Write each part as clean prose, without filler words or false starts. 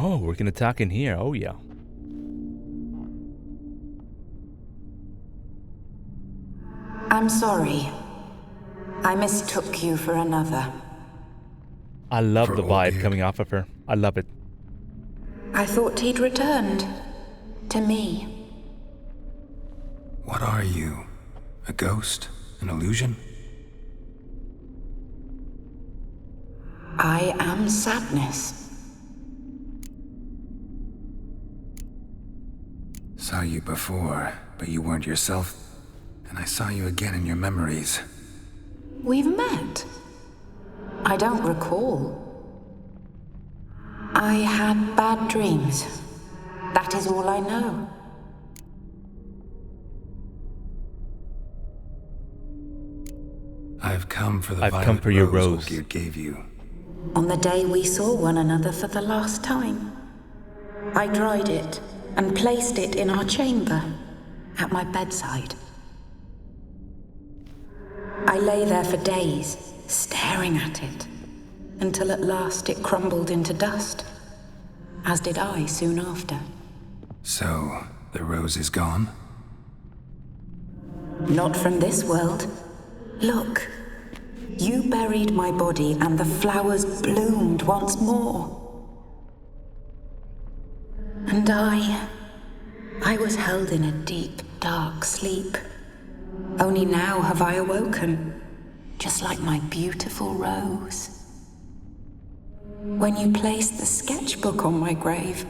Oh, we're gonna talk in here. Oh, yeah. I'm sorry. I mistook you for another. I love For the vibe Olgierd. coming off of her. I love it. I thought he'd returned. To me. What are you? A ghost? An illusion? I am sadness. Saw you before, but you weren't yourself. And I saw you again in your memories. We've met. I don't recall. I had bad dreams. That is all I know. I've come for the I've come violet for your rose rose. Olgierd gave you. On the day we saw one another for the last time, I dried it and placed it in our chamber, at my bedside. I lay there for days, staring at it, until at last it crumbled into dust, as did I soon after. So, the rose is gone? Not from this world. Look, you buried my body and the flowers bloomed once more. And I was held in a deep, dark sleep. Only now have I awoken, just like my beautiful rose. When you placed the sketchbook on my grave,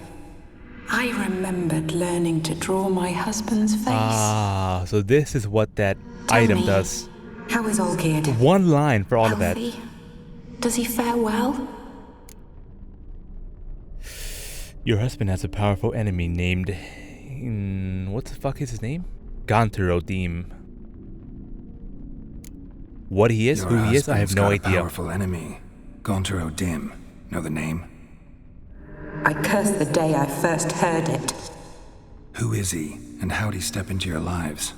I remembered learning to draw my husband's face. Ah, so this is what that Tell item me, does. how is Olgierd? One line for all of that. Healthy? Does he fare well? Your husband has a powerful enemy named... what the fuck is his name? Gaunter O Dimm. What he is, Your who he is, I have husband's no got a idea. powerful enemy. Gaunter O Dimm. Know the name? I curse the day I first heard it. Who is he, and how'd he step into your lives?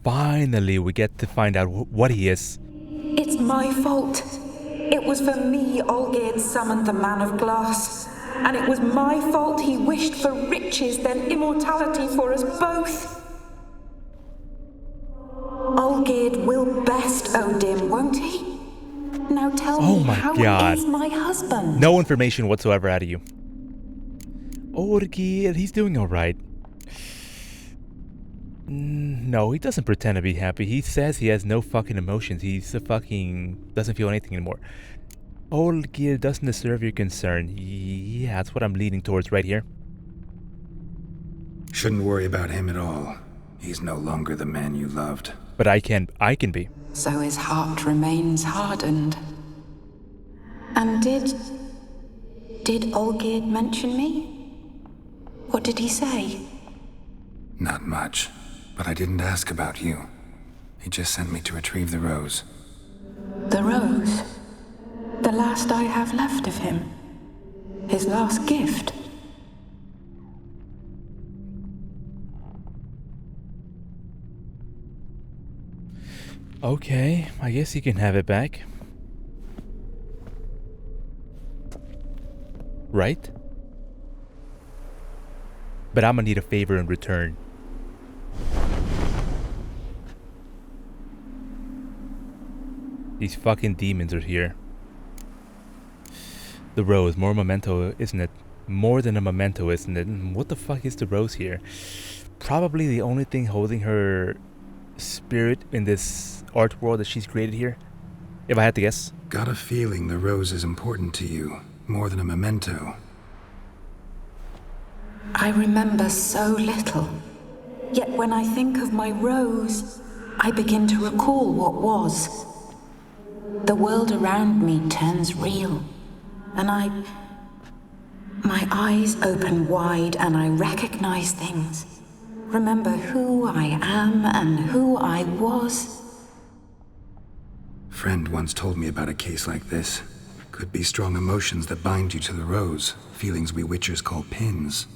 Finally, we get to find out what he is. It's my fault. It was for me Olgierd summoned the Man of Glass. And it was my fault he wished for riches, then immortality for us both. Olgierd will best O Dimm, won't he? Now tell Oh me, my how God. is my husband? No information whatsoever out of you. Olgierd, he's doing alright. No, he doesn't pretend to be happy. He says he has no fucking emotions. He's a fucking... doesn't feel anything anymore. Olgierd doesn't deserve your concern. Yeah, that's what I'm leaning towards right here. Shouldn't worry about him at all. He's no longer the man you loved. But I can be. So his heart remains hardened. And did Olgierd mention me? What did he say? Not much, but I didn't ask about you. He just sent me to retrieve the rose. The rose? The last I have left of him? His last gift? Okay, I guess you can have it back. Right? But I'm gonna need a favor in return. These fucking demons are here. The rose, more memento, isn't it? More than a memento, isn't it? What the fuck is the rose here? Probably the only thing holding her spirit in this art world that she's created here, if I had to guess. Got a feeling the rose is important to you, more than a memento. I remember so little. Yet when I think of my rose, I begin to recall what was. The world around me turns real, and my eyes open wide and I recognize things. Remember who I am and who I was. Friend once told me about a case like this. Could be strong emotions that bind you to the rose, feelings we witchers call pins.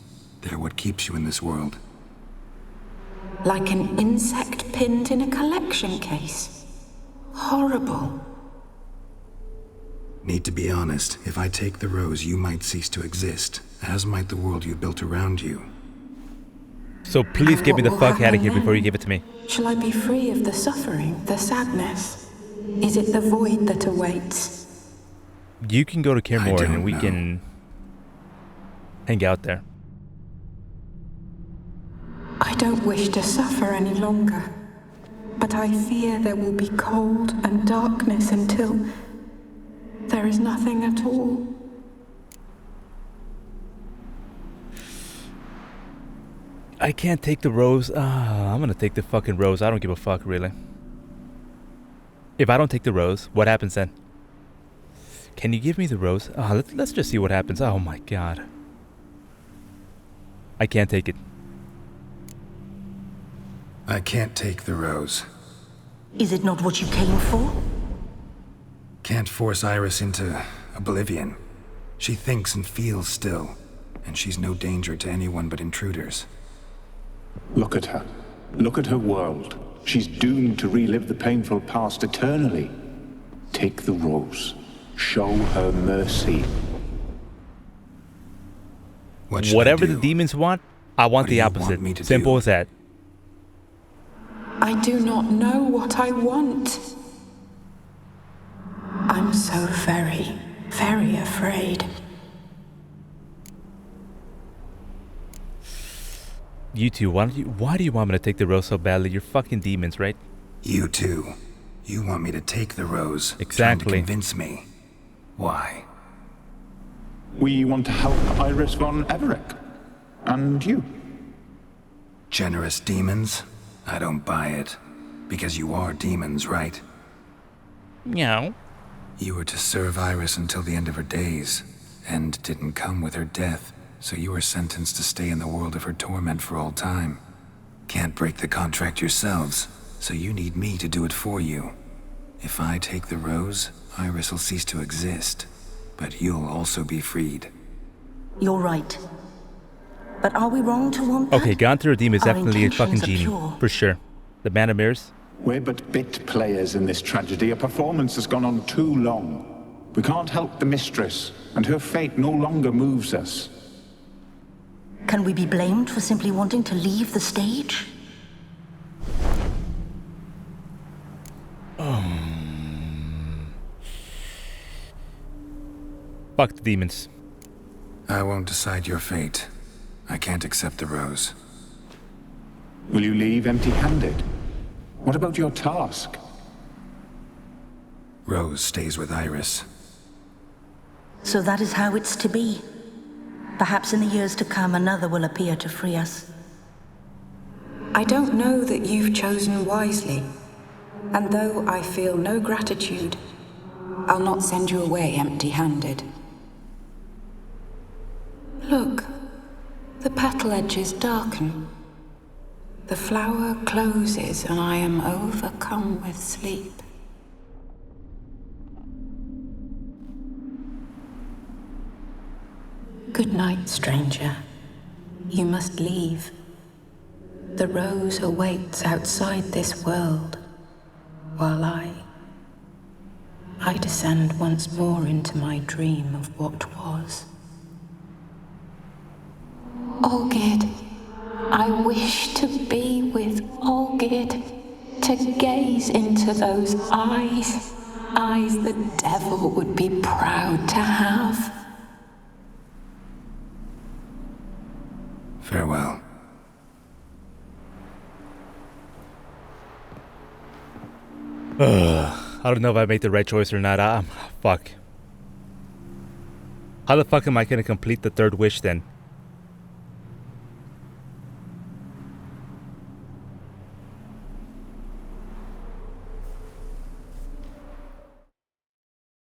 They're what keeps you in this world. Like an insect pinned in a collection case. Horrible. Need to be honest, if I take the rose, you might cease to exist, as might the world you built around you. So please And get me what the will fuck out of happen here before you then? give it to me. Shall I be free of the suffering, the sadness? Is it the void that awaits? You can go to Kaer I Morhen and don't we know. can hang out there. I don't wish to suffer any longer, but I fear there will be cold and darkness until there is nothing at all. I can't take the rose. I'm gonna take the fucking rose. I don't give a fuck, really. If I don't take the rose, what happens then? Can you give me the rose? Let's just see what happens. Oh my god. I can't take it. I can't take the rose. Is it not what you came for? Can't force Iris into oblivion. She thinks and feels still, and she's no danger to anyone but intruders. Look at her. Look at her world. She's doomed to relive the painful past eternally. Take the rose. Show her mercy. What should Whatever I do? the demons want, I want What do the you opposite. want me to Simple do? as that. I do not know what I want. I'm so very, very afraid. You two, why do you want me to take the rose so badly? You're fucking demons, right? You too. You want me to take the rose. Exactly. Trying to convince me. Why? We want to help Iris von Everik. And you. Generous demons? I don't buy it. Because you are demons, right? Meow. You were to serve Iris until the end of her days. End didn't come with her death, so you were sentenced to stay in the world of her torment for all time. Can't break the contract yourselves, so you need me to do it for you. If I take the rose, Iris will cease to exist. But you'll also be freed. You're right. But are we wrong to want that? Okay, Gaunter O Dimm is Our definitely a fucking intentions are genie. pure. For sure. The Man of Mirrors? We're but bit players in this tragedy. A performance has gone on too long. We can't help the mistress, and her fate no longer moves us. Can we be blamed for simply wanting to leave the stage? Fuck the demons. I won't decide your fate. I can't accept the rose. Will you leave empty-handed? What about your task? Rose stays with Iris. So that is how it's to be. Perhaps in the years to come, another will appear to free us. I don't know that you've chosen wisely, and though I feel no gratitude, I'll not send you away empty-handed. Look, the petal edges darken. The flower closes and I am overcome with sleep. Good night, stranger. You must leave. The rose awaits outside this world, while I descend once more into my dream of what was. Olgid, I wish to be with Olgid, to gaze into those eyes the devil would be proud to have. Farewell. I don't know if I made the right choice or not. Fuck. How the fuck am I gonna complete the third wish then?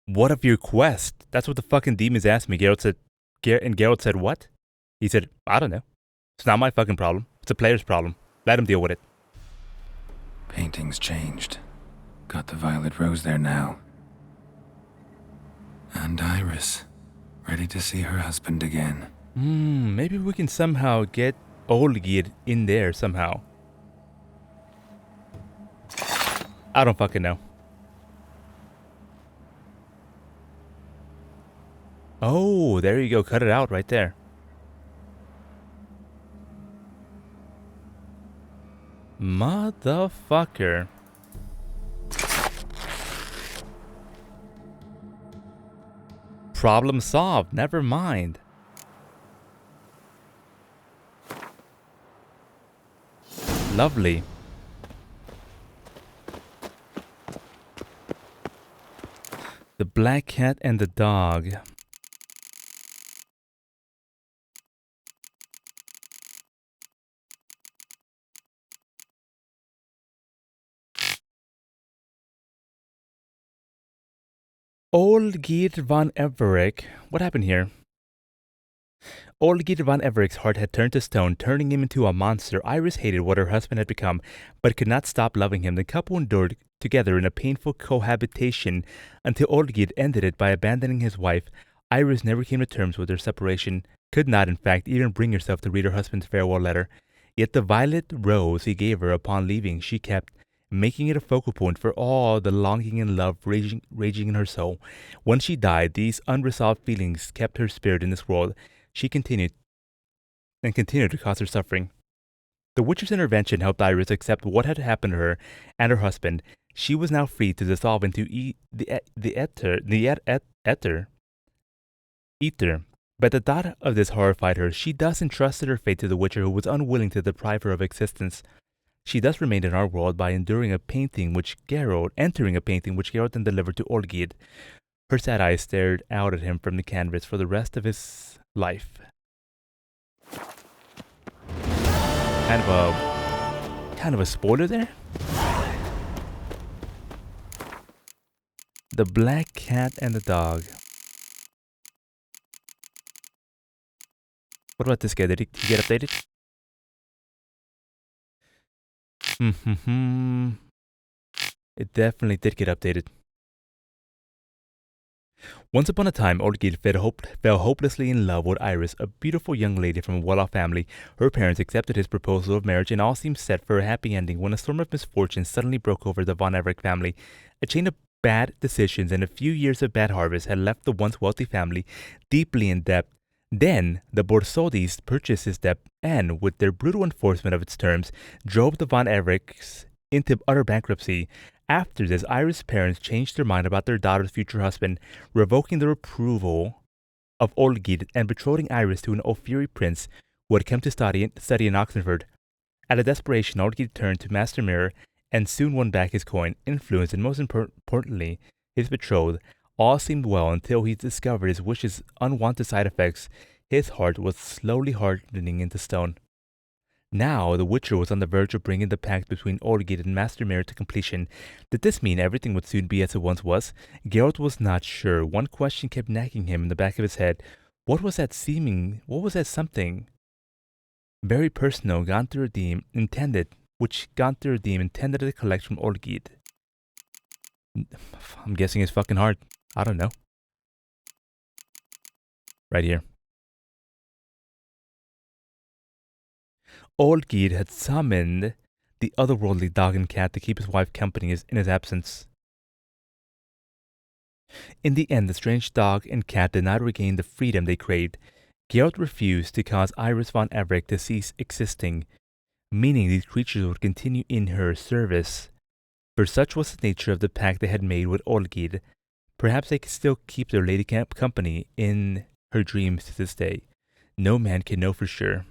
What of your quest? That's what the fucking demons asked me. Geralt said, what? He said, I don't know. It's not my fucking problem. It's the player's problem. Let him deal with it. Painting's changed. Got the violet rose there now. And Iris, ready to see her husband again. Maybe we can somehow get Olgir in there somehow. I don't fucking know. Oh, there you go. Cut it out right there. Motherfucker. Problem solved. Never mind. Lovely. The black cat and the dog. Olgierd von Everik. What happened here? Olgierd von Everik's heart had turned to stone, turning him into a monster. Iris hated what her husband had become, but could not stop loving him. The couple endured together in a painful cohabitation until Olgierd ended it by abandoning his wife. Iris never came to terms with their separation, could not, in fact, even bring herself to read her husband's farewell letter. Yet the violet rose he gave her upon leaving she kept, making it a focal point for all the longing and love raging in her soul. When she died, these unresolved feelings kept her spirit in this world. She continued to cause her suffering. The Witcher's intervention helped Iris accept what had happened to her and her husband. She was now free to dissolve into the ether. But the thought of this horrified her. She thus entrusted her fate to the Witcher, who was unwilling to deprive her of existence. She thus remained in our world by entering a painting which Geralt then delivered to Olgierd. Her sad eyes stared out at him from the canvas for the rest of his life. Kind of a spoiler there. The black cat and the dog. What about this guy? Did he get updated? It definitely did get updated. Once upon a time, Olgierd fell hopelessly in love with Iris, a beautiful young lady from a well-off family. Her parents accepted his proposal of marriage and all seemed set for a happy ending when a storm of misfortune suddenly broke over the von Everik family. A chain of bad decisions and a few years of bad harvest had left the once wealthy family deeply in debt. Then, the Borsodis purchased his debt and, with their brutal enforcement of its terms, drove the von Everiks into utter bankruptcy. After this, Iris' parents changed their mind about their daughter's future husband, revoking their approval of Olgierd and betrothing Iris to an Ophiri prince who had come to study in Oxenford. Out of desperation, Olgierd turned to Master Mirror and soon won back his coin, influence, and most importantly, his betrothed. All seemed well until he discovered his wish's unwanted side effects. His heart was slowly hardening into stone. Now, the Witcher was on the verge of bringing the pact between Olgierd and Master Mirror to completion. Did this mean everything would soon be as it once was? Geralt was not sure. One question kept nagging him in the back of his head. What was that something? Very personal, Gaunter O Dimm intended to collect from Olgierd. I'm guessing his fucking heart. I don't know. Right here. Olgierd had summoned the otherworldly dog and cat to keep his wife company in his absence. In the end, the strange dog and cat did not regain the freedom they craved. Geralt refused to cause Iris von Everik to cease existing, meaning these creatures would continue in her service. For such was the nature of the pact they had made with Olgierd. Perhaps they could still keep their lady company in her dreams to this day. No man can know for sure.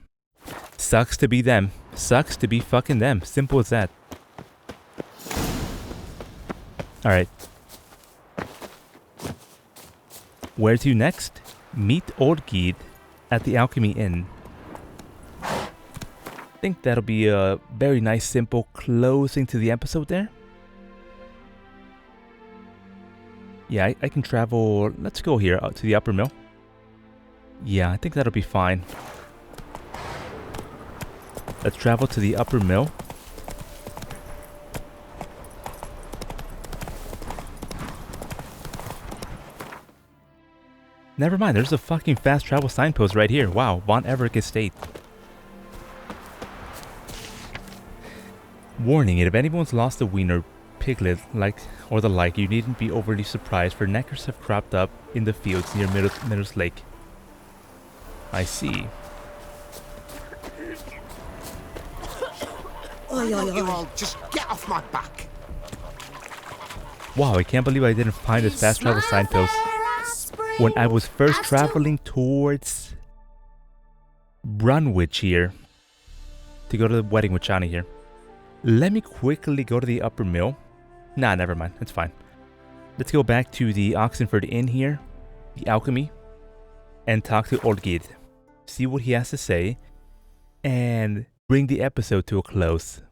Sucks to be them. Sucks to be fucking them. Simple as that. Alright. Where to next? Meet Olgierd at the Alchemy Inn. I think that'll be a very nice, simple closing to the episode there. Yeah, I can travel. Let's go here to the upper mill. Yeah, I think that'll be fine. Let's travel to the upper mill. Never mind, there's a fucking fast travel signpost right here. Wow, Von Everik Estate. Warning, if anyone's lost a wiener, piglet, or the like, you needn't be overly surprised, for knackers have cropped up in the fields near Middles Lake. I see. Why don't you all just get off my back? Wow, I can't believe I didn't find this fast travel signpost when I was first traveling towards Brunwich here to go to the wedding with Johnny here. Let me quickly go to the upper mill. Nah, never mind. It's fine. Let's go back to the Oxenford Inn here, the alchemy, and talk to Olgid. See what he has to say, and bring the episode to a close.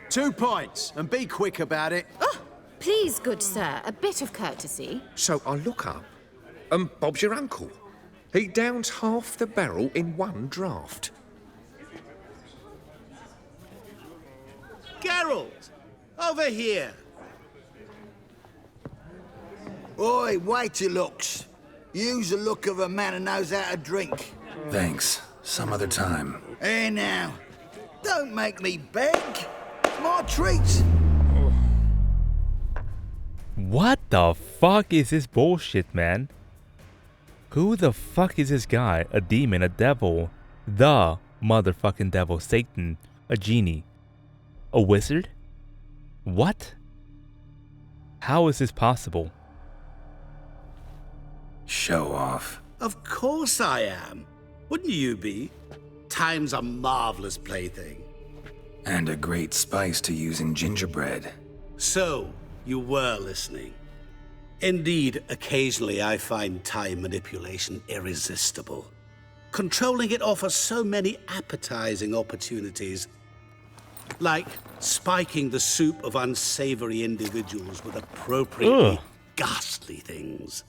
2 points, and be quick about it. Oh, please, good sir, a bit of courtesy. So I look up, and Bob's your uncle. He downs half the barrel in one draught. Geralt, over here. Oi, wait your looks. Use the look of a man who knows how to drink. Thanks. Some other time. Here now. Don't make me beg. It's my treat. What the fuck is this bullshit, man? Who the fuck is this guy? A demon, a devil, the motherfucking devil, Satan, a genie, a wizard? What? How is this possible? Show off. Of course I am. Wouldn't you be? Time's a marvelous plaything. And a great spice to use in gingerbread. So, you were listening. Indeed, occasionally I find time manipulation irresistible. Controlling it offers so many appetizing opportunities, like spiking the soup of unsavory individuals with appropriately ghastly things.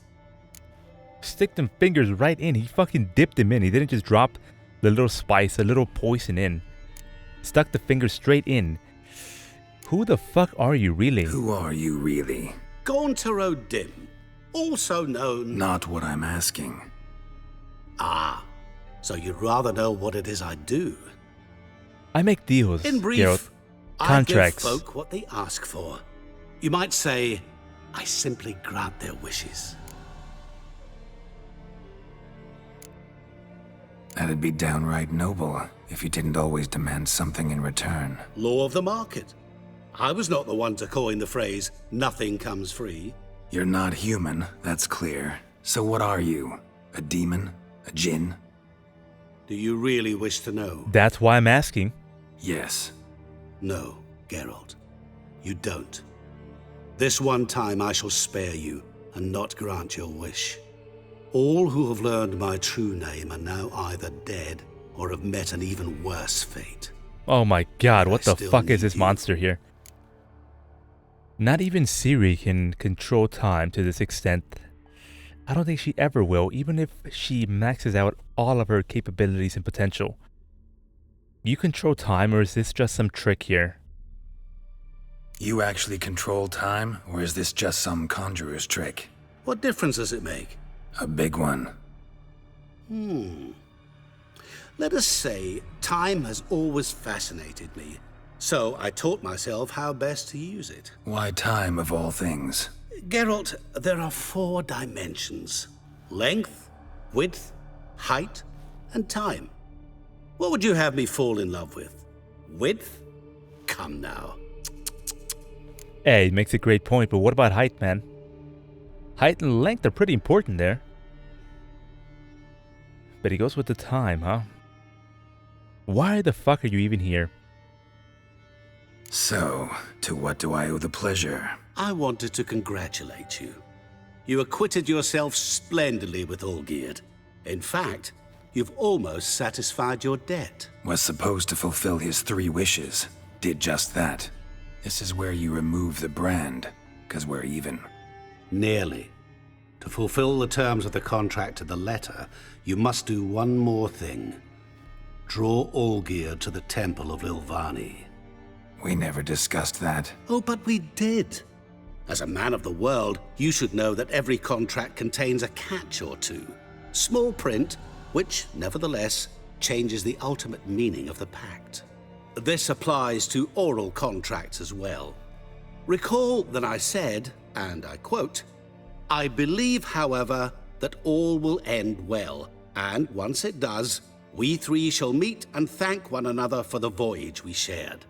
Stick them fingers right in. He fucking dipped them in. He didn't just drop the little spice, a little poison in. Stuck the finger straight in. Who the fuck are you really? Who are you really? Gaunter O Dimm, also known... Not what I'm asking. Ah, so you'd rather know what it is I do. I make deals, In brief, Geralt. Contracts. I give folk what they ask for. You might say, I simply grant their wishes. That'd be downright noble if you didn't always demand something in return. Law of the market. I was not the one to coin the phrase, nothing comes free. You're not human, that's clear. So what are you? A demon? A djinn? Do you really wish to know? That's why I'm asking. Yes. No, Geralt. You don't. This one time I shall spare you and not grant your wish. All who have learned my true name are now either dead or have met an even worse fate. Oh my god, what the still fuck is need this you. monster here? Not even Ciri can control time to this extent. I don't think she ever will, even if she maxes out all of her capabilities and potential. You control time, or is this just some trick here? You actually control time, or is this just some conjurer's trick? What difference does it make? A big one. Let us say time has always fascinated me, so I taught myself how best to use it. Why time of all things? Geralt, there are 4 dimensions. Length, width, height, and time. What would you have me fall in love with? Width? Come now. Hey, makes a great point, but what about height, man? Height and length are pretty important there. But he goes with the time, huh? Why the fuck are you even here? So, to what do I owe the pleasure? I wanted to congratulate you. You acquitted yourself splendidly with Olgierd. In fact, you've almost satisfied your debt. Was supposed to fulfill his 3 wishes. Did just that. This is where you remove the brand, 'cause we're even. Nearly. To fulfill the terms of the contract to the letter, you must do one more thing. Draw Olgierd to the Temple of Lilvani. We never discussed that. Oh, but we did. As a man of the world, you should know that every contract contains a catch or two. Small print, which, nevertheless, changes the ultimate meaning of the pact. This applies to oral contracts as well. Recall that I said, and I quote, "I believe, however, that all will end well, and once it does, We three shall meet and thank one another for the voyage we shared.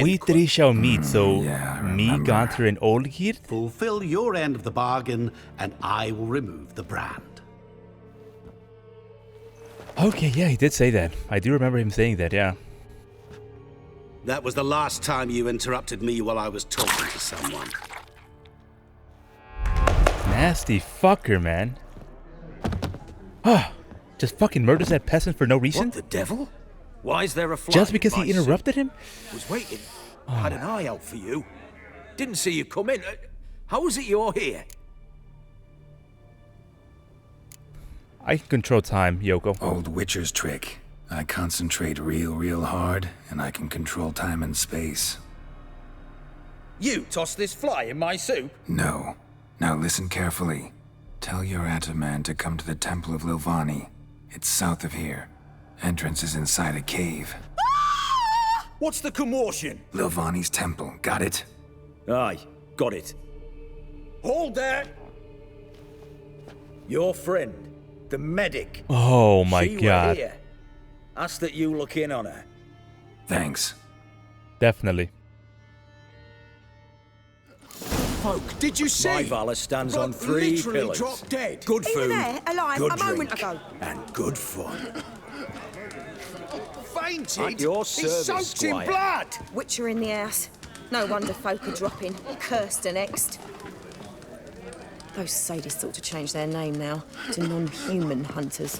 We three shall meet, so yeah, I me, remember. Gaunter, and Olgir? Fulfill your end of the bargain, and I will remove the brand. Okay, yeah, he did say that. I do remember him saying that, yeah. That was the last time you interrupted me while I was talking to someone. Nasty fucker, man. Just fucking murders that peasant for no reason? What the devil? Why is there a fly Just because in my he interrupted him? Was waiting. Had an eye out for you. Didn't see you come in. How is it you're here? I can control time, Yoko. Old Witcher's trick. I concentrate real hard, and I can control time and space. You tossed this fly in my soup? No. Now listen carefully. Tell your Ataman to come to the Temple of Lilvani. It's south of here. Entrance is inside a cave. What's the commotion? Lilvani's temple, got it? Aye, got it. Hold there! Your friend, the medic. Oh my she god. Were here. Ask that you look in on her. Thanks. Definitely. Folk, did you see? My Valor stands on Bloke 3 literally pillars. dropped dead. Good food, there, alive, good a moment drink, ago. and good fun. Fainted? At your He's service, soaked in Squire. blood. Witcher in the house. No wonder folk are dropping. Cursed and exed. Those sadists ought to change their name now to non-human hunters.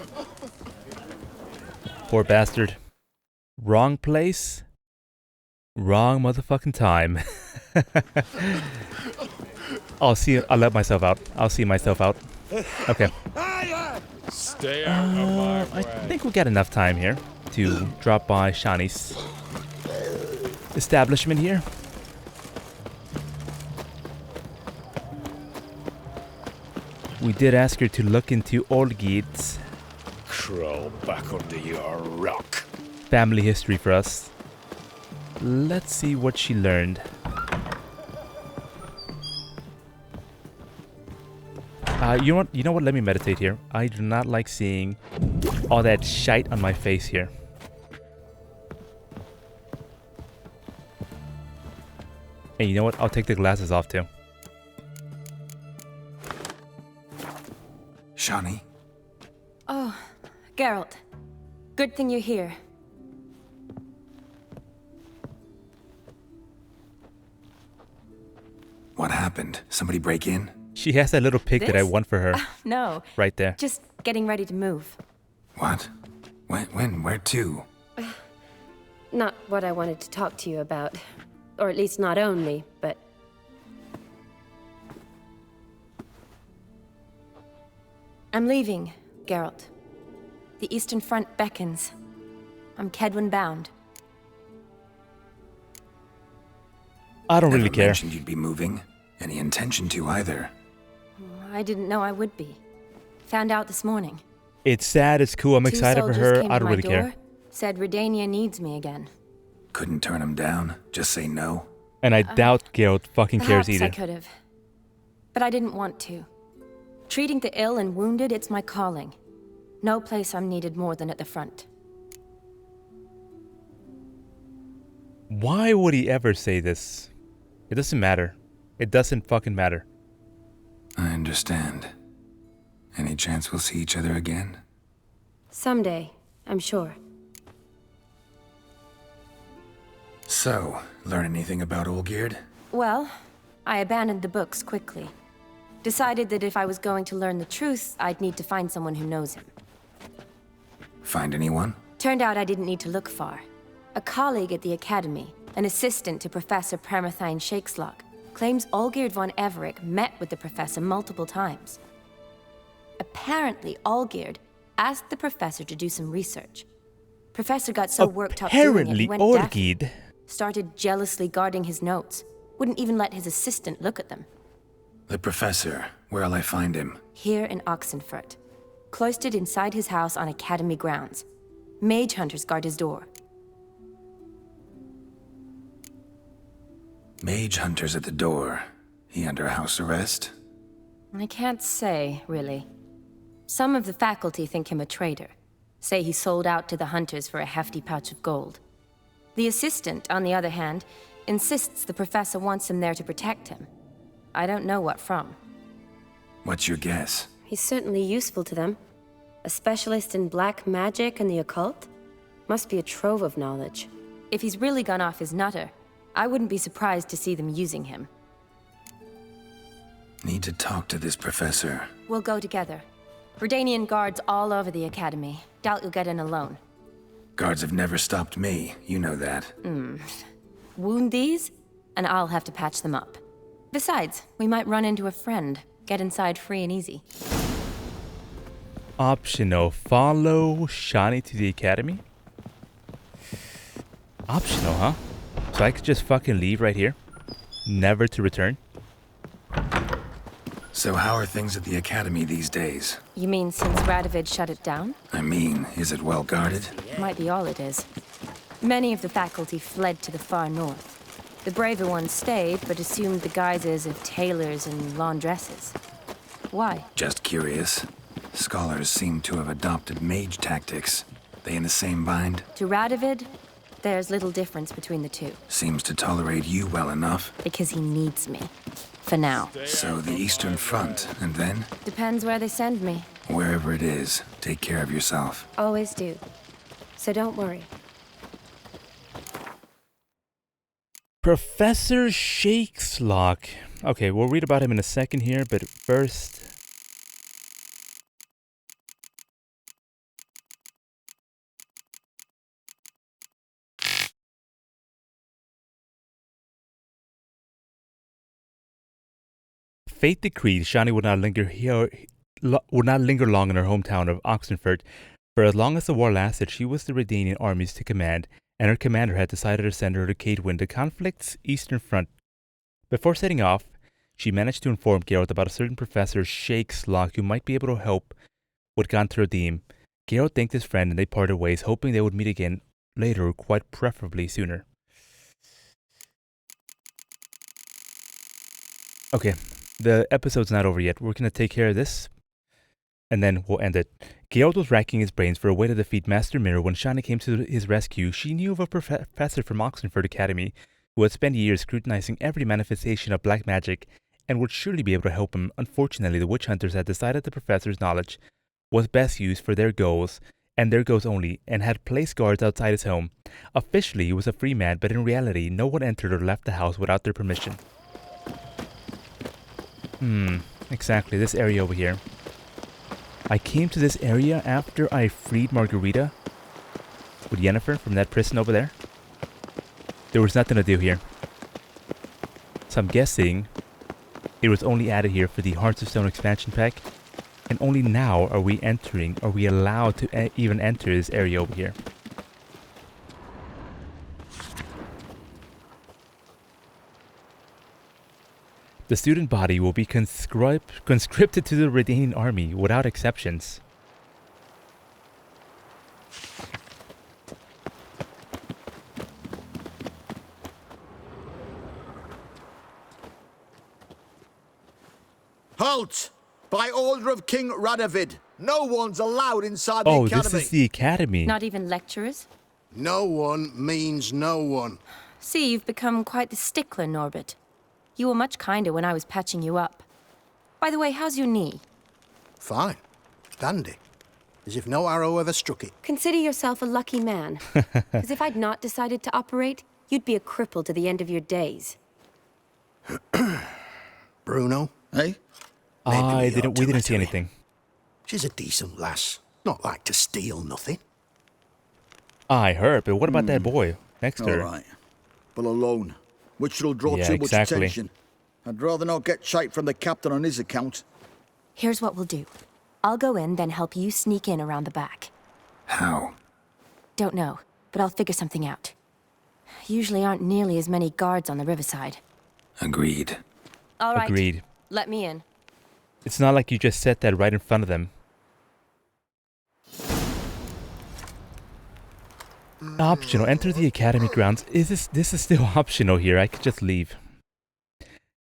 Poor bastard. Wrong place. Wrong motherfucking time. I'll let myself out. I'll see myself out. Okay. Stay out of my I think we got enough time here to drop by Shani's establishment here. We did ask her to look into Olgid's Crawl back under your rock. family history for us. Let's see what she learned. You know what? Let me meditate here. I do not like seeing all that shite on my face here. And you know what? I'll take the glasses off too. Shani? Oh, Geralt. Good thing you're here. What happened? Somebody break in? She has that little pig that I This? won for her. No. Right there. Just getting ready to move. What? When? Where to? Not what I wanted to talk to you about. Or at least not only, but... I'm leaving, Geralt. The Eastern Front beckons. I'm Kedwin bound. I don't really Never care. mentioned you'd be moving. Any intention to either. I didn't know I would be. Found out this morning. It's sad, it's cool, I'm Two excited for soldiers her. came I to don't my really door, care. Said Redania needs me again. Couldn't turn him down. Just say no. And I doubt Geralt fucking cares Perhaps either. I could have. But I didn't want to. Treating the ill and wounded, it's my calling. No place I'm needed more than at the front. Why would he ever say this? It doesn't matter. It doesn't fucking matter. I understand. Any chance we'll see each other again? Someday, I'm sure. So, learn anything about Olgierd? Well, I abandoned the books quickly. Decided that if I was going to learn the truth, I'd need to find someone who knows him. Find anyone? Turned out I didn't need to look far. A colleague at the Academy, an assistant to Professor Permathine Shakeslog, claims Olgierd von Everik met with the professor multiple times. Apparently, Olgierd asked the professor to do some research. Professor got so worked up doing it, Apparently, he went deaf. Olgierd. Started jealously guarding his notes. Wouldn't even let his assistant look at them. The professor. Where'll I find him? Here in Oxenfurt. Cloistered inside his house on Academy grounds. Mage hunters guard his door. Mage hunters at the door. He under house arrest? I can't say, really. Some of the faculty think him a traitor. say he sold out to the hunters for a hefty pouch of gold. The assistant, on the other hand, insists the professor wants him there to protect him. I don't know what from. What's your guess? He's certainly useful to them. A specialist in black magic and the occult? Must be a trove of knowledge. If he's really gone off his nutter, I wouldn't be surprised to see them using him. Need to talk to this professor. We'll go together. Redanian guards all over the academy. Doubt you'll get in alone. Guards have never stopped me, you know that. Wound these, and I'll have to patch them up. Besides, we might run into a friend. Get inside free and easy. Optional. Follow Shani to the academy? Optional, huh? So I could just fucking leave right here? Never to return? So how are things at the academy these days? You mean since Radovid shut it down? I mean, is it well guarded? Might be all it is. Many of the faculty fled to the far north. The braver ones stayed, but assumed the guises of tailors and laundresses. Why? Just curious. Scholars seem to have adopted mage tactics. They in the same bind? To Radovid, there's little difference between the two. Seems to tolerate you well enough. Because he needs me. For now. So the Eastern Front, and then? Depends where they send me. Wherever it is, take care of yourself. Always do. So don't worry. Professor Shakeslock. Okay, we'll read about him in a second here, but first... Fate decreed Shani would not linger long in her hometown of Oxenford. For as long as the war lasted, she was the Redanian armies to command, and her commander had decided to send her to Caedwyn, the conflict's eastern front. Before setting off, she managed to inform Geralt about a certain Professor Shakeslock who might be able to help with Gaunter O Dimm. Geralt thanked his friend and they parted ways, hoping they would meet again later, quite preferably sooner. Okay, the episode's not over yet. We're going to take care of this, and then we'll end it. Geralt was racking his brains for a way to defeat Master Mirror when Shani came to his rescue. She knew of a professor from Oxenford Academy who had spent years scrutinizing every manifestation of black magic and would surely be able to help him. Unfortunately, the witch hunters had decided the professor's knowledge was best used for their goals, and their goals only, and had placed guards outside his home. Officially, he was a free man, but in reality, no one entered or left the house without their permission. Exactly, this area over here. I came to this area after I freed Margarita with Yennefer from that prison over there. There was nothing to do here. So I'm guessing it was only added here for the Hearts of Stone expansion pack. And only now are we allowed to even enter this area over here. The student body will be conscripted to the Redanian army without exceptions. Halt! By order of King Radovid, no one's allowed inside the academy. Oh, this is the academy. Not even lecturers? No one means no one. See, you've become quite the stickler, Norbert. You were much kinder when I was patching you up. By the way, how's your knee? Fine. Dandy. As if no arrow ever struck it. Consider yourself a lucky man. Because if I'd not decided to operate, you'd be a cripple to the end of your days. Bruno, eh? We didn't see anything. She's a decent lass. Not like to steal nothing. I heard, but what about that boy next to her? All right. But alone, which will draw Yeah, too exactly. much attention. I'd rather not get shite from the captain on his account. Here's what we'll do. I'll go in, then help you sneak in around the back. How? Don't know, but I'll figure something out. Usually aren't nearly as many guards on the riverside. Agreed. All right. Agreed. Let me in. It's not like you just said that right in front of them. Optional. Enter the academy grounds. This is still optional here. I could just leave.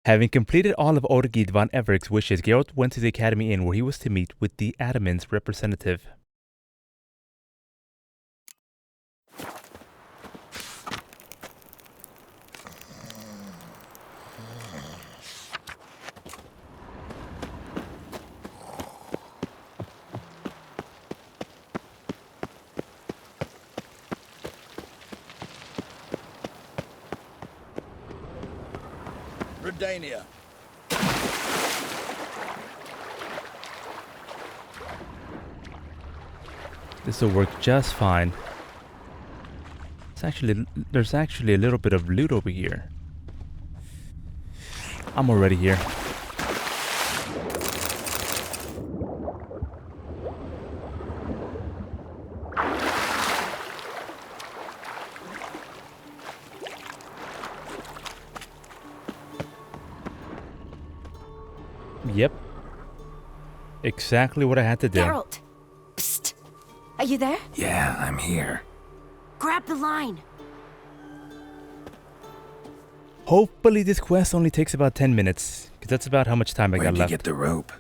Having completed all of Orgid von Everik's wishes, Geralt went to the academy inn where he was to meet with the Adamant's representative. Redania. This will work just fine. There's actually a little bit of loot over here. I'm already here. Yep. Exactly what I had to do. Geralt! Psst! Are you there? Yeah, I'm here. Grab the line! Hopefully this quest only takes about 10 minutes, because that's about how much time I got left. Where'd you get the rope?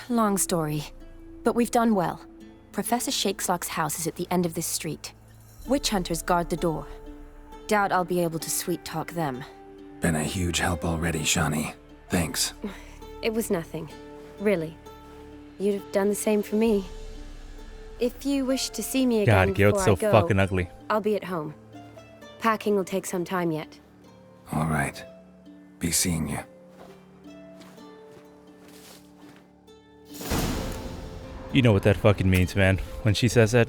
Long story. But we've done well. Professor Shakeslock's house is at the end of this street. Witch hunters guard the door. Doubt I'll be able to sweet-talk them. Been a huge help already, Shani. Thanks. It was nothing. Really. You'd have done the same for me. If you wish to see me again God, Geralt's before so I go, fucking ugly. I'll be at home. Packing will take some time yet. All right. Be seeing you. You know what that fucking means, man, when she says that.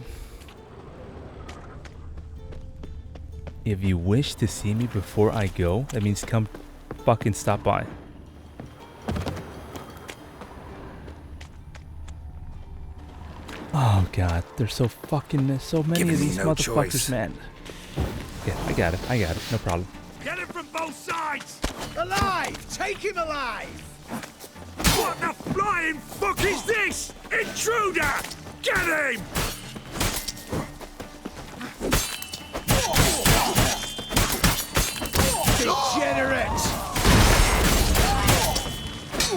If you wish to see me before I go, that means come fucking stop by. Oh god, there's so many of these motherfuckers, man. Yeah, I got it, no problem. Get him from both sides! Alive! Take him alive! What the flying fuck is this? Intruder! Get him! Degenerate!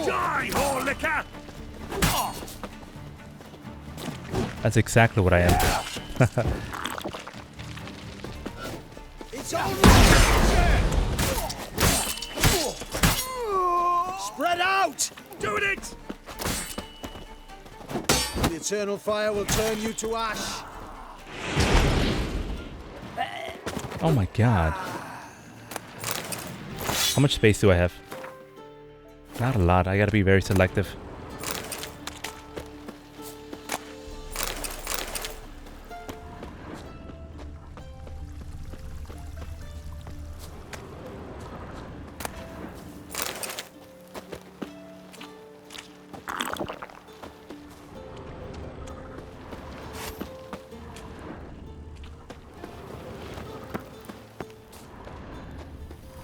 Die, whore liquor! That's exactly what I am. It's all right! Spread out! Doing it! The eternal fire will turn you to ash. Oh my god. How much space do I have? Not a lot. I gotta be very selective.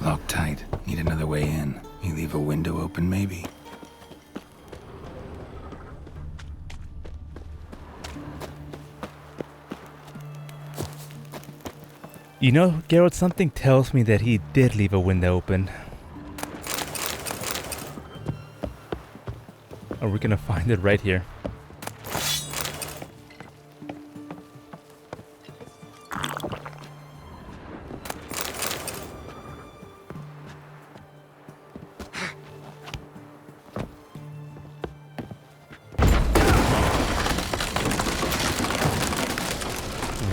Locked tight. Need another way in. You leave a window open, maybe? You know, Geralt, something tells me that he did leave a window open. Or we're gonna find it right here.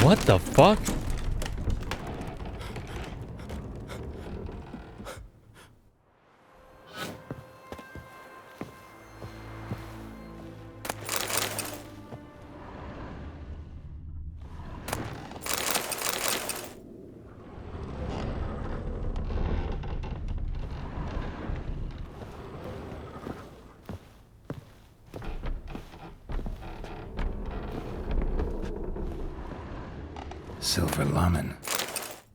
What the fuck? Silver Lamen.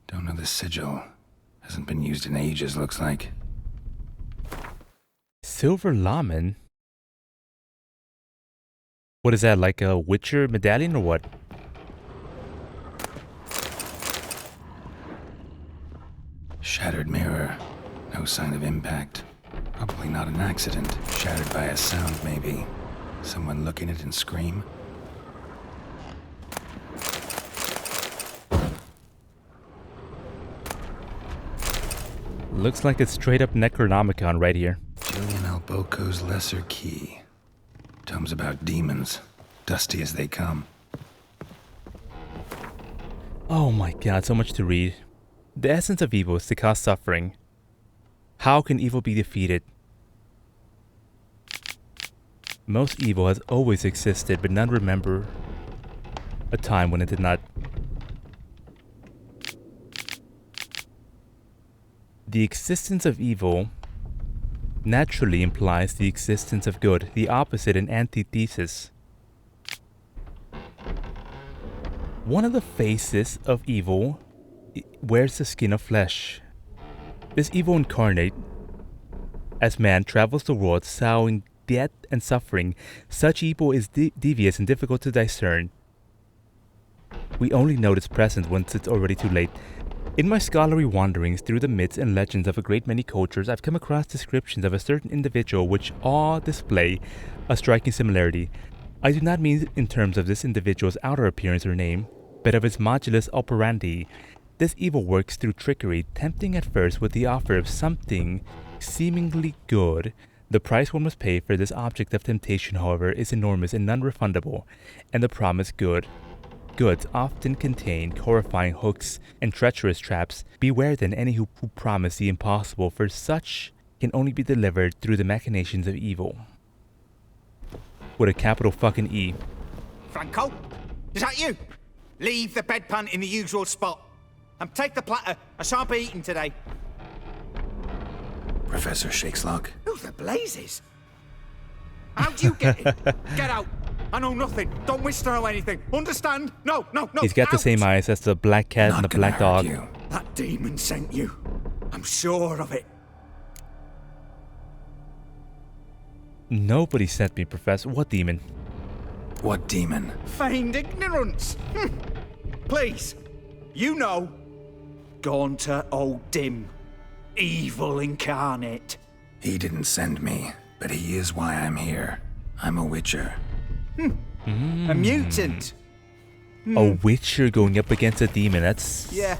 Don't know the sigil. Hasn't been used in ages, looks like. Silver Lamen? What is that, like a Witcher medallion or what? Shattered mirror. No sign of impact. Probably not an accident. Shattered by a sound, maybe. Someone look in it and scream. Looks like it's straight up Necronomicon right here. Julian Alboco's Lesser Key. Tomes about demons. Dusty as they come. Oh my god, so much to read. The essence of evil is to cause suffering. How can evil be defeated? Most evil has always existed, but none remember a time when it did not. The existence of evil naturally implies the existence of good, the opposite and antithesis. One of the faces of evil wears the skin of flesh. This evil incarnate, as man travels the world, sowing death and suffering. Such evil is devious and difficult to discern. We only know its presence once it's already too late. In my scholarly wanderings through the myths and legends of a great many cultures, I've come across descriptions of a certain individual which all display a striking similarity. I do not mean in terms of this individual's outer appearance or name, but of his modulus operandi. This evil works through trickery, tempting at first with the offer of something seemingly good. The price one must pay for this object of temptation, however, is enormous and non-refundable, and the promised goods often contain horrifying hooks and treacherous traps. Beware then any who promise the impossible, for such can only be delivered through the machinations of evil. With a capital fucking E. Franco? Is that you? Leave the bedpan in the usual spot. And take the platter. I shan't be eating today. Professor Shakeslock? Who the blazes? How'd you get in? Get out. I know nothing. Don't wish to know anything. Understand? No. He's got the same eyes as the black cat and the black dog. That demon sent you. I'm sure of it. Nobody sent me, Professor. What demon? What demon? Feigned ignorance. Please. You know. Gaunter O Dimm. Evil incarnate. He didn't send me, but he is why I'm here. I'm a witcher. A mutant. A witcher going up against a demon, that's... Yeah.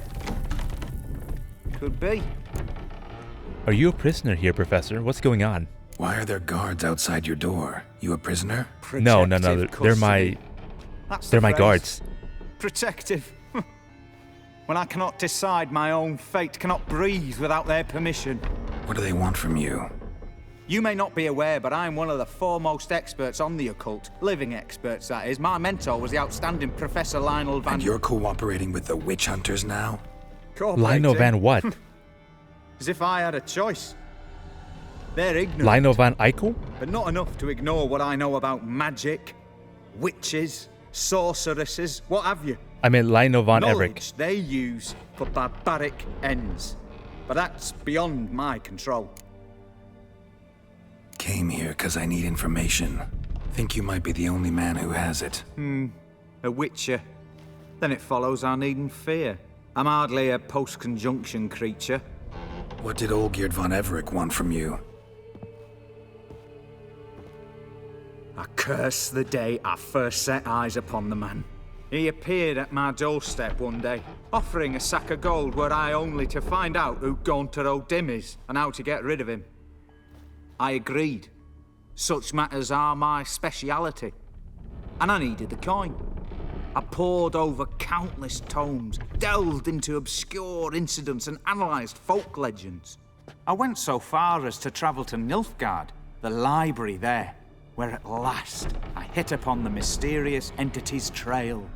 Could be. Are you a prisoner here, Professor? What's going on? Why are there guards outside your door? You a prisoner? No. They're my guards. Protective. When I cannot decide my own fate, cannot breathe without their permission. What do they want from you? You may not be aware, but I'm one of the foremost experts on the occult. Living experts, that is. My mentor was the outstanding Professor Lionel Van... And you're cooperating with the witch hunters now? Lionel Van what? As if I had a choice. They're ignorant. Lionel Van Eichel? But not enough to ignore what I know about magic, witches, sorceresses, what have you. I mean Lionel Van Knowledge Everik. they use for barbaric ends. But that's beyond my control. Came here because I need information. Think you might be the only man who has it. A witcher. Then it follows I needn't fear. I'm hardly a post-conjunction creature. What did Olgierd von Everik want from you? I curse the day I first set eyes upon the man. He appeared at my doorstep one day, offering a sack of gold were I only to find out who Gaunter O Dimm is and how to get rid of him. I agreed. Such matters are my speciality. And I needed the coin. I pored over countless tomes, delved into obscure incidents and analysed folk legends. I went so far as to travel to Nilfgaard, the library there, where at last I hit upon the mysterious entity's trail.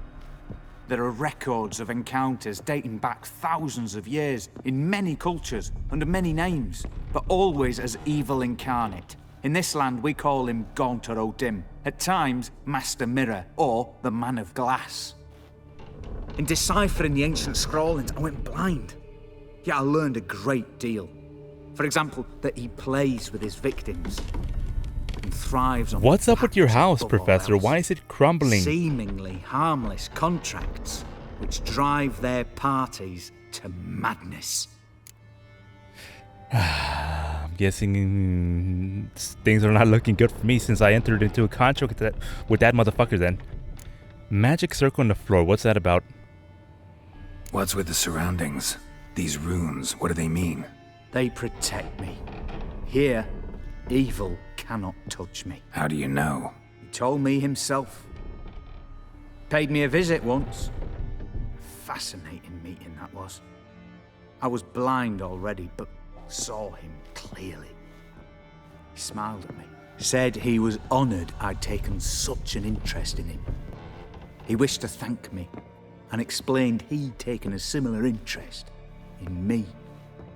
There are records of encounters dating back thousands of years in many cultures, under many names, but always as evil incarnate. In this land we call him Gaunter O Dimm, at times Master Mirror or the Man of Glass. In deciphering the ancient scrawlings I went blind, yet I learned a great deal. For example, that he plays with his victims. Thrives on What's up with your house, Professor? Why is it crumbling? Seemingly harmless contracts which drive their parties to madness. I'm guessing things are not looking good for me since I entered into a contract with that motherfucker then. Magic circle on the floor, what's that about? What's with the surroundings? These runes, what do they mean? They protect me. Here, evil cannot touch me. How do you know? He told me himself. Paid me a visit once. Fascinating meeting that was. I was blind already, but saw him clearly. He smiled at me, said he was honoured I'd taken such an interest in him. He wished to thank me, and explained he'd taken a similar interest in me.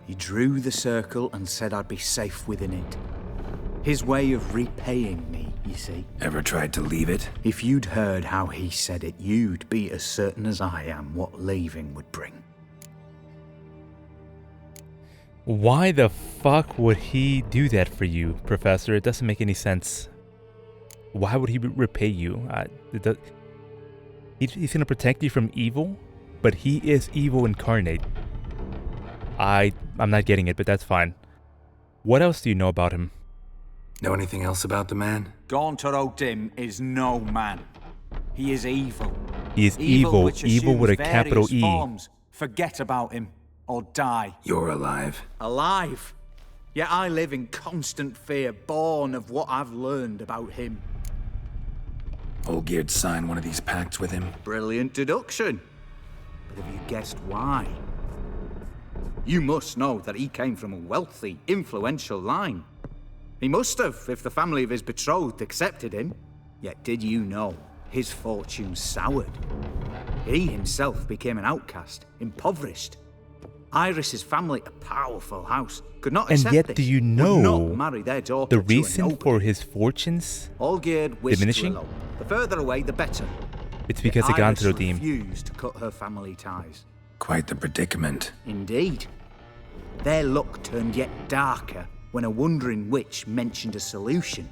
He drew the circle and said I'd be safe within it. His way of repaying me, you see. Ever tried to leave it? If you'd heard how he said it, you'd be as certain as I am what leaving would bring. Why the fuck would he do that for you, Professor? It doesn't make any sense. Why would he repay you? He's gonna protect you from evil, but he is evil incarnate. I'm not getting it, but that's fine. What else do you know about him? Know anything else about the man? Gaunter O Dimm is no man. He is evil. He is evil. Evil with a capital E. Forms. Forget about him, or die. You're alive. Alive? Yet I live in constant fear, born of what I've learned about him. Olgierd signed one of these pacts with him? Brilliant deduction. But have you guessed why? You must know that he came from a wealthy, influential line. He must have, if the family of his betrothed accepted him. Yet did you know his fortune soured? He himself became an outcast, impoverished. Iris's family, a powerful house, could not accept and yet, this, do you know would not marry their daughter the reason for his fortunes diminishing? The further away, the better. It's because of Gaunter O Dimm. Refused to cut her family ties. Quite the predicament. Indeed. Their luck turned yet darker when a wandering witch mentioned a solution.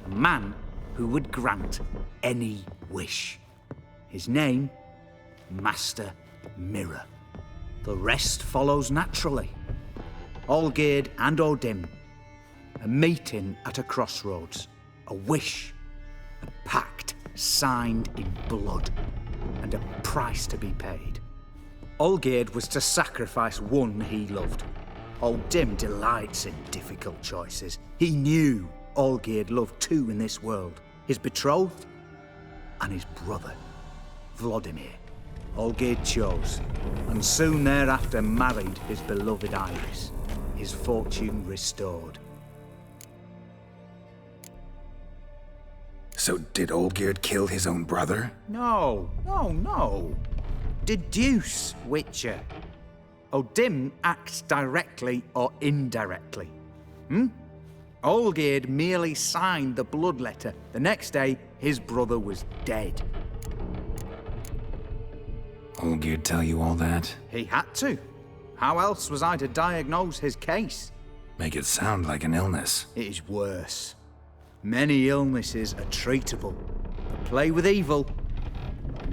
A man who would grant any wish. His name, Master Mirror. The rest follows naturally. Olgierd and O Dimm, a meeting at a crossroads, a wish, a pact signed in blood, and a price to be paid. Olgierd was to sacrifice one he loved. O Dimm delights in difficult choices. He knew Olgierd loved two in this world, his betrothed and his brother, Vladimir. Olgierd chose, and soon thereafter married his beloved Iris, his fortune restored. So did Olgierd kill his own brother? No. Deduce, Witcher. O Dimm acts directly or indirectly. Olgierd merely signed the blood letter. The next day, his brother was dead. Olgierd tell you all that? He had to. How else was I to diagnose his case? Make it sound like an illness. It is worse. Many illnesses are treatable. But play with evil,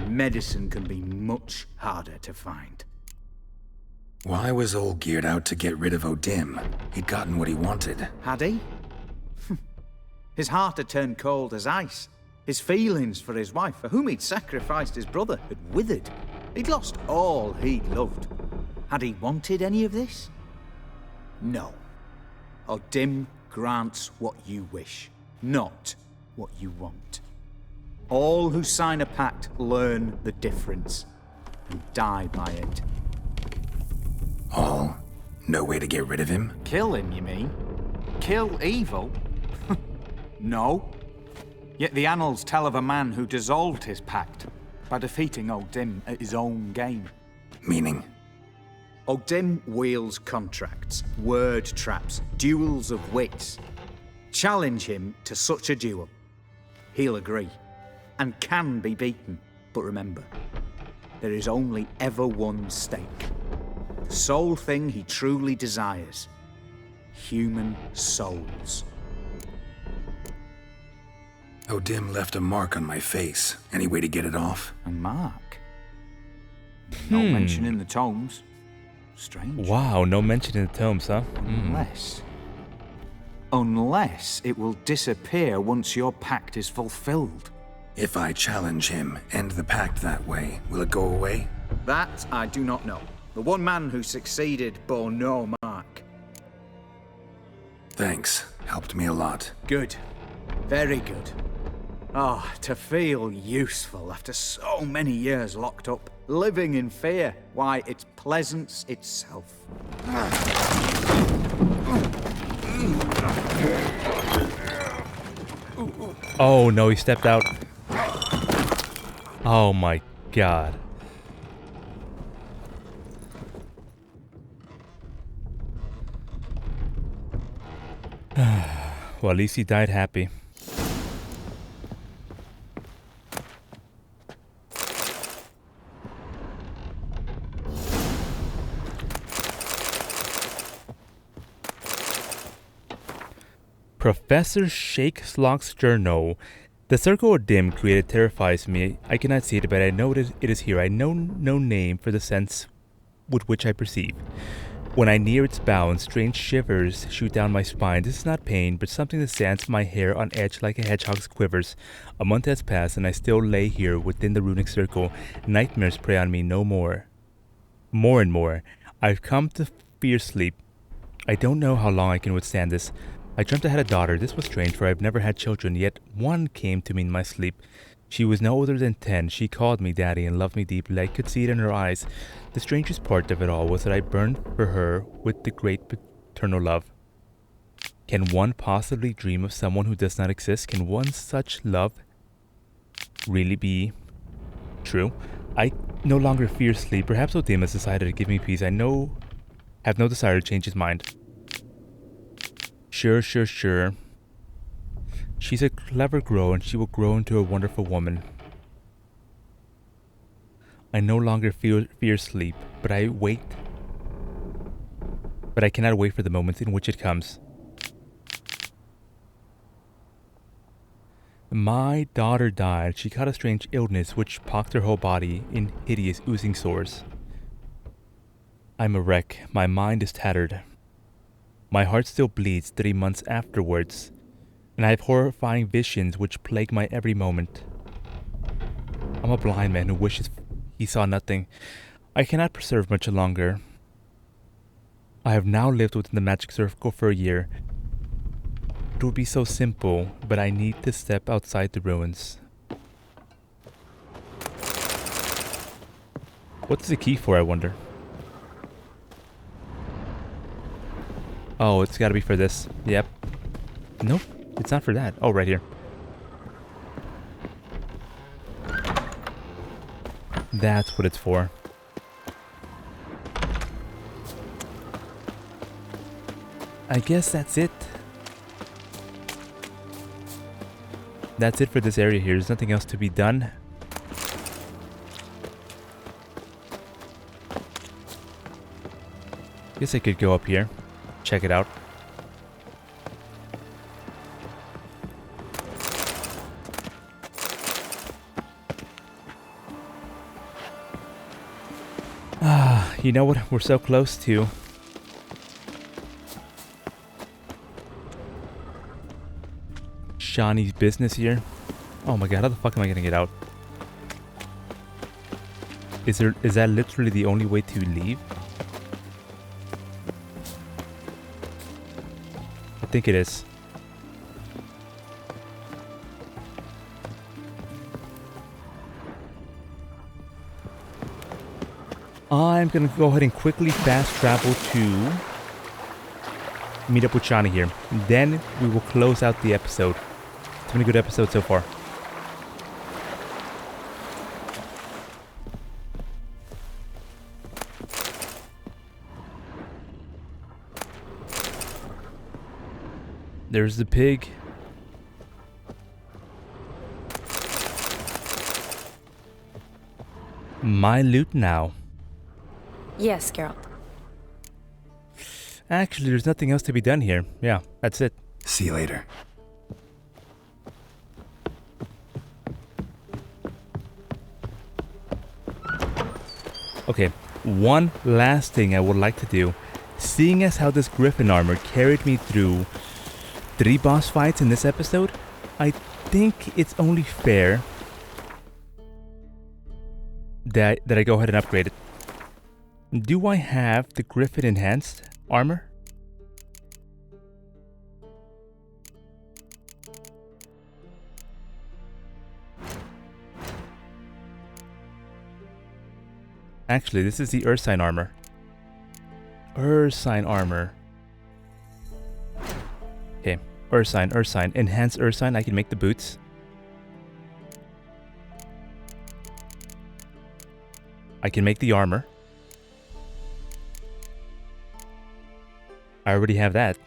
medicine can be much harder to find. Why was Olgierd out to get rid of O Dimm? He'd gotten what he wanted. Had he? His heart had turned cold as ice. His feelings for his wife, for whom he'd sacrificed his brother, had withered. He'd lost all he'd loved. Had he wanted any of this? No. O Dimm grants what you wish, not what you want. All who sign a pact learn the difference and die by it. All? No way to get rid of him? Kill him, you mean? Kill evil? No. Yet the annals tell of a man who dissolved his pact by defeating O Dimm at his own game. Meaning? O Dimm wields contracts, word traps, duels of wits. Challenge him to such a duel. He'll agree, and can be beaten. But remember, there is only ever one stake. The sole thing he truly desires. Human souls. O Dimm left a mark on my face. Any way to get it off? A mark? No mention in the tomes. Strange. Wow, no mention in the tomes, huh? Unless it will disappear once your pact is fulfilled. If I challenge him, end the pact that way, will it go away? That I do not know. The one man who succeeded bore no mark. Thanks. Helped me a lot. Good. Very good. To feel useful after so many years locked up. Living in fear, why, it's pleasance itself. Oh no, he stepped out. Oh my god. Well, at least he died happy. Professor Shakeslog's journal. The circle of dim created terrifies me. I cannot see it, but I know that it is here. I know no name for the sense with which I perceive. When I near its bounds, strange shivers shoot down my spine. This is not pain, but something that stands my hair on edge like a hedgehog's quivers. A month has passed, and I still lay here within the runic circle. Nightmares prey on me no more. More and more. I've come to fear sleep. I don't know how long I can withstand this. I dreamt I had a daughter. This was strange, for I've never had children, yet one came to me in my sleep. She was no older than 10. She called me daddy and loved me deeply. I could see it in her eyes. The strangest part of it all was that I burned for her with the great paternal love. Can one possibly dream of someone who does not exist? Can one such love really be true? I no longer fear sleep. Perhaps O Dimm has decided to give me peace. I have no desire to change his mind. Sure. She's a clever girl, and she will grow into a wonderful woman. I no longer fear sleep, but I wait. But I cannot wait for the moment in which it comes. My daughter died. She caught a strange illness which pocked her whole body in hideous oozing sores. I'm a wreck. My mind is tattered. My heart still bleeds 3 months afterwards, and I have horrifying visions which plague my every moment. I'm a blind man who wishes he saw nothing. I cannot preserve much longer. I have now lived within the magic circle for a year. It would be so simple, but I need to step outside the ruins. What's the key for, I wonder? Oh, it's gotta be for this. Yep. Nope, it's not for that. Oh, right here. That's what it's for. I guess that's it. That's it for this area here. There's nothing else to be done. Guess I could go up here. Check it out. You know what? We're so close to Shawnee's business here. Oh my god, how the fuck am I gonna get out? Is that literally the only way to leave? I think it is. I'm gonna go ahead and quickly fast travel to meet up with Shawnee here. Then we will close out the episode. It's been a good episode so far. There's the pig. My loot now. Yes, Geralt. Actually, there's nothing else to be done here. Yeah, that's it. See you later. Okay, one last thing I would like to do. Seeing as how this griffin armor carried me through 3 boss fights in this episode, I think it's only fair that I go ahead and upgrade it. Do I have the griffin enhanced armor? Actually, this is the Ursine armor. Ursine armor. Okay, Ursine. Enhanced Ursine, I can make the boots. I can make the armor. I already have that.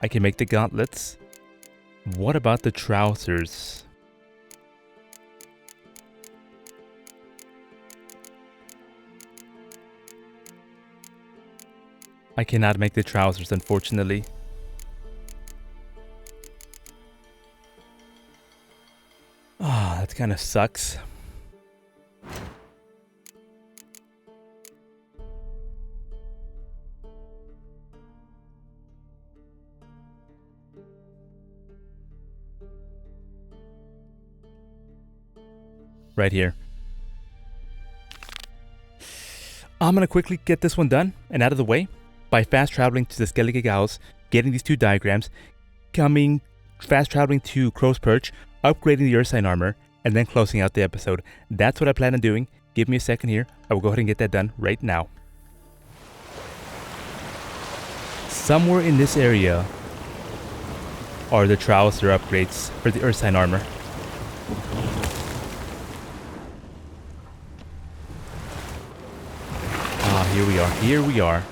I can make the gauntlets. What about the trousers? I cannot make the trousers, unfortunately. Ah, that kind of sucks. Right here. I'm gonna quickly get this one done and out of the way by fast traveling to the Skellige Gauss, getting these 2 diagrams, fast traveling to Crow's Perch, upgrading the Ursine armor, and then closing out the episode. That's what I plan on doing. Give me a second here. I will go ahead and get that done right now. Somewhere in this area are the trouser upgrades for the Ursine armor. Ah, here we are.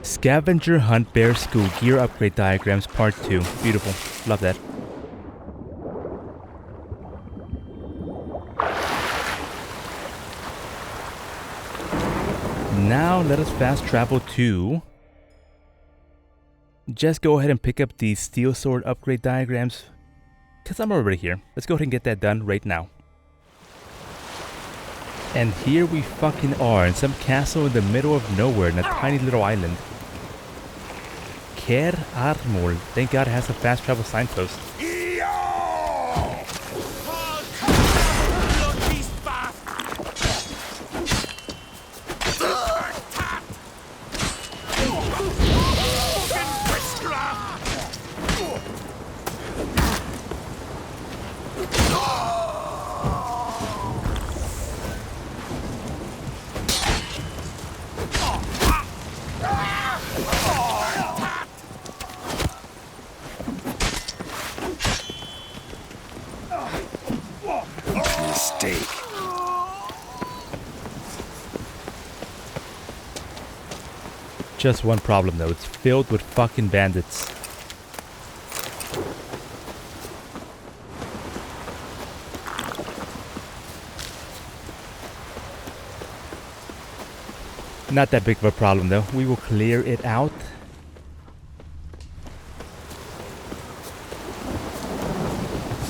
Scavenger Hunt Bear School Gear Upgrade Diagrams Part 2. Beautiful. Love that. Now let us fast travel to... Just go ahead and pick up the Steel Sword Upgrade Diagrams, because I'm already here. Let's go ahead and get that done right now. And here we fucking are in some castle in the middle of nowhere in a tiny little island. Ker Armor. Thank God it has a fast travel signpost. Mistake. Just one problem though, it's filled with fucking bandits. Not that big of a problem though, we will clear it out.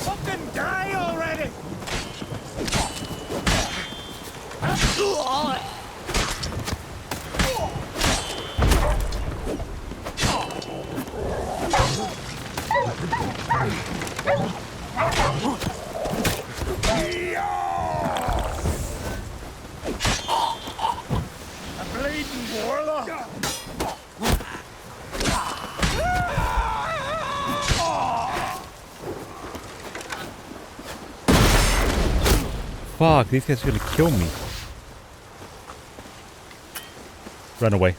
Fucking die already! A bleeding warlock! Fuck, these guys are gonna kill me. Run away.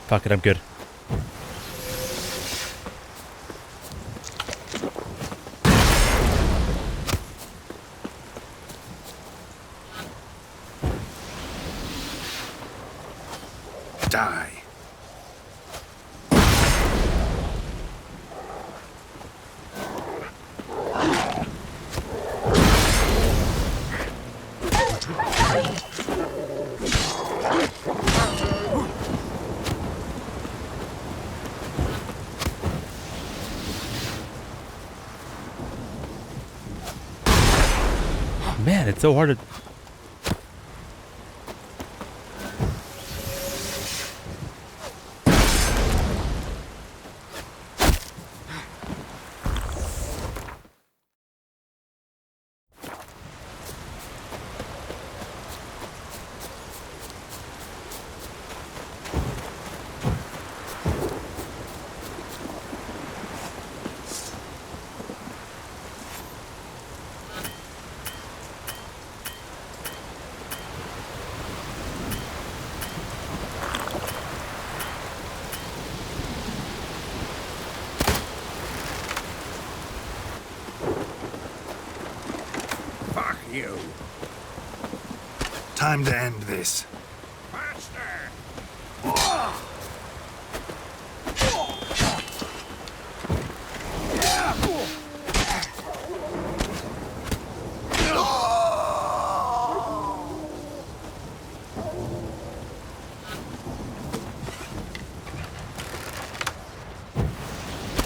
Fuck it, I'm good. Die. Man, it's so hard to... Time to end this.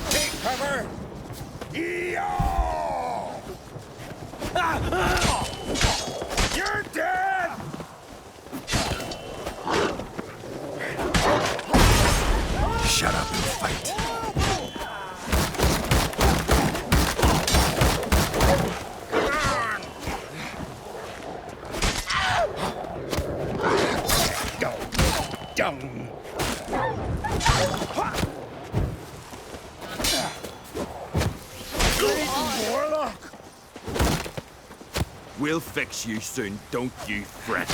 Take cover! You're dead! Shut up and fight. Down. Warlock! We'll fix you soon, don't you fret.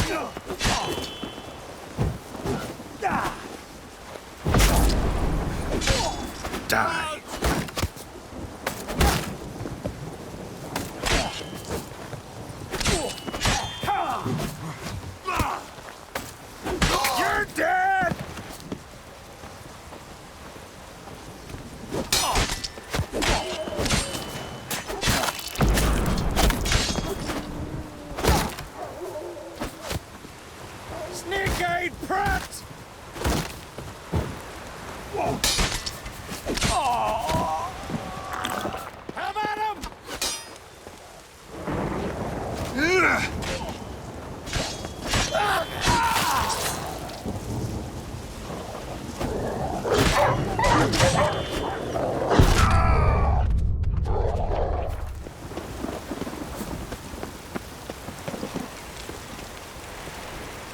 Die. You're dead! Snake-eyed prat! Have at him!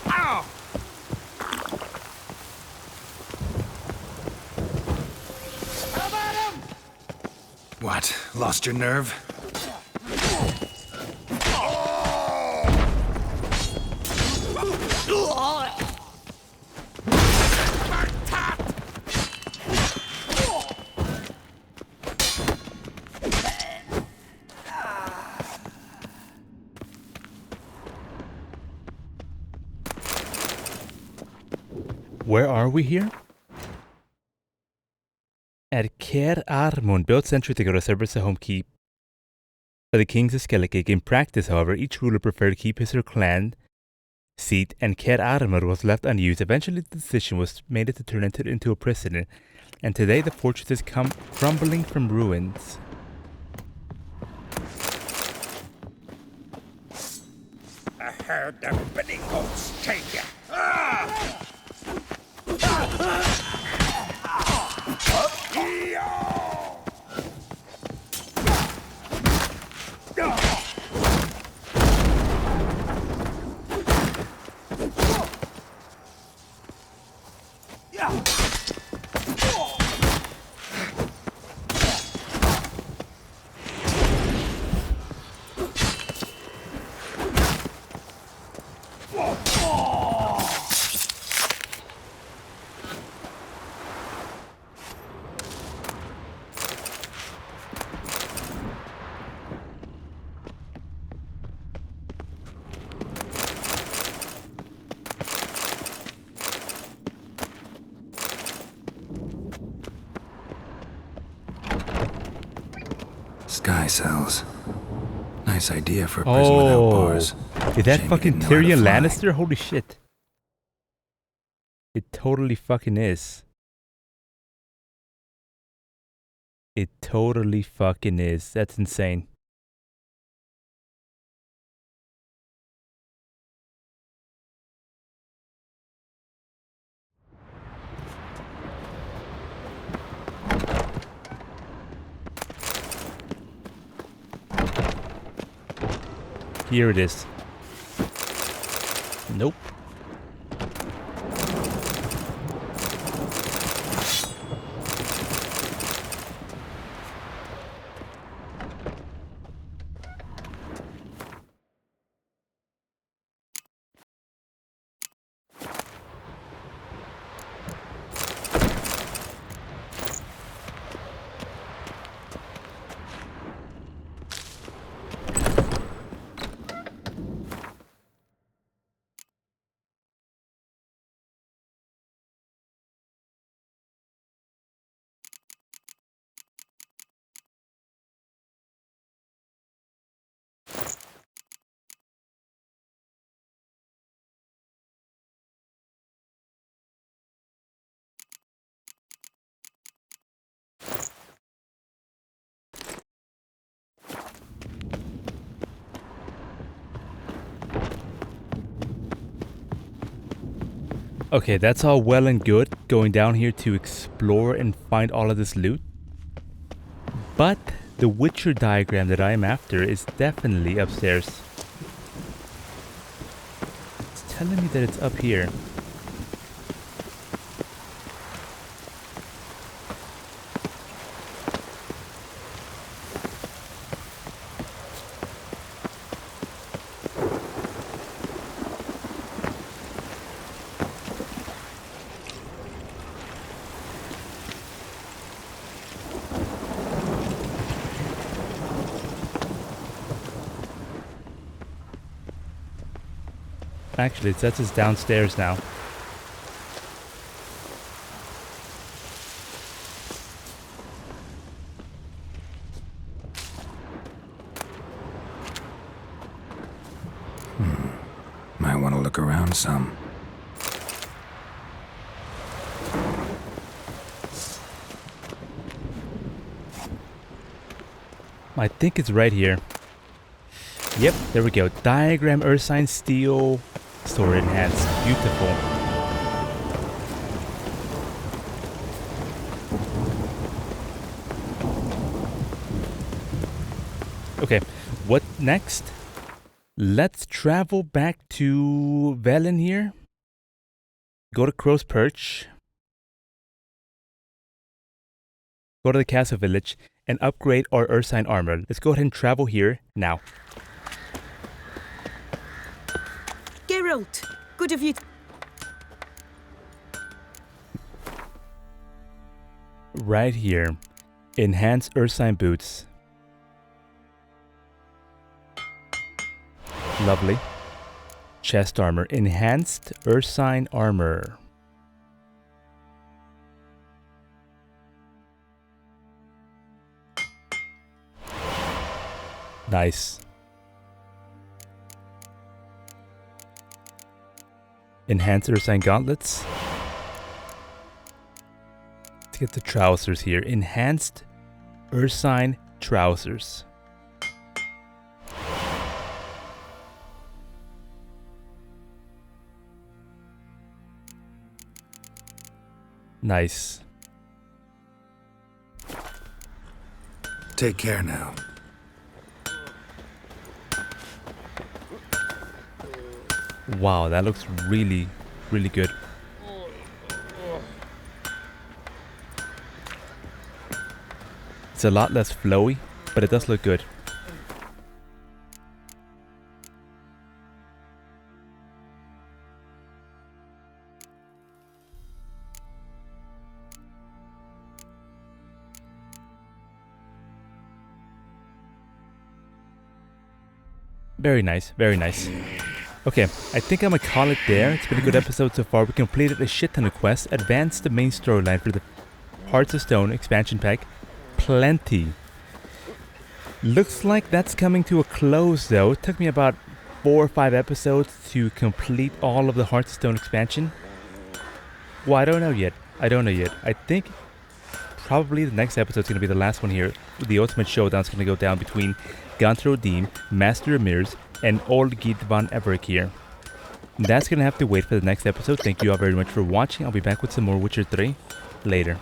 Ow! Have at him! What? Lost your nerve? Where are we here? At Caer Armon, built centuries ago to serve as a home keep for the kings of Skellige. In practice, however, each ruler preferred to keep his or clan seat, and Caer Armor was left unused. Eventually, the decision was made to turn it into a prison, and today the fortress is crumbling from ruins. I heard the bidding goats take you. Sky cells. Nice idea for a prison without bars. Is that Shame fucking you didn't know how to Tyrion fly. Lannister? Holy shit. It totally fucking is. It totally fucking is. That's insane. Here it is. Nope. Okay, that's all well and good, going down here to explore and find all of this loot. But the Witcher diagram that I am after is definitely upstairs. It's telling me that it's up here. Actually, it says it's downstairs now. Might want to look around some. I think it's right here. Yep, there we go. Diagram, Ursine, steel, store enhanced. Beautiful. Okay, what next? Let's travel back to Velen here. Go to Crow's Perch. Go to the Castle Village and upgrade our Ursine armor. Let's go ahead and travel here now. Geralt, good of you. Right here. Enhance Ursine boots. Lovely. Chest armor. Enhanced Ursine armor. Nice. Enhanced Ursine gauntlets. Let's get the trousers here. Enhanced Ursine trousers. Nice. Take care now. Wow, that looks really, really good. It's a lot less flowy, but it does look good. Very nice, very nice. Okay, I think I'm gonna call it there. It's been a good episode so far. We completed a shit ton of quests, advanced the main storyline for the Hearts of Stone expansion pack. Plenty. Looks like that's coming to a close though. It took me about 4 or 5 episodes to complete all of the Hearts of Stone expansion. Well, I don't know yet. I think probably the next episode is going to be the last one here. The ultimate showdown is going to go down between Gaunter O Dimm, Master of Mirrors, and Olgierd von Everik here. That's going to have to wait for the next episode. Thank you all very much for watching. I'll be back with some more Witcher 3 later.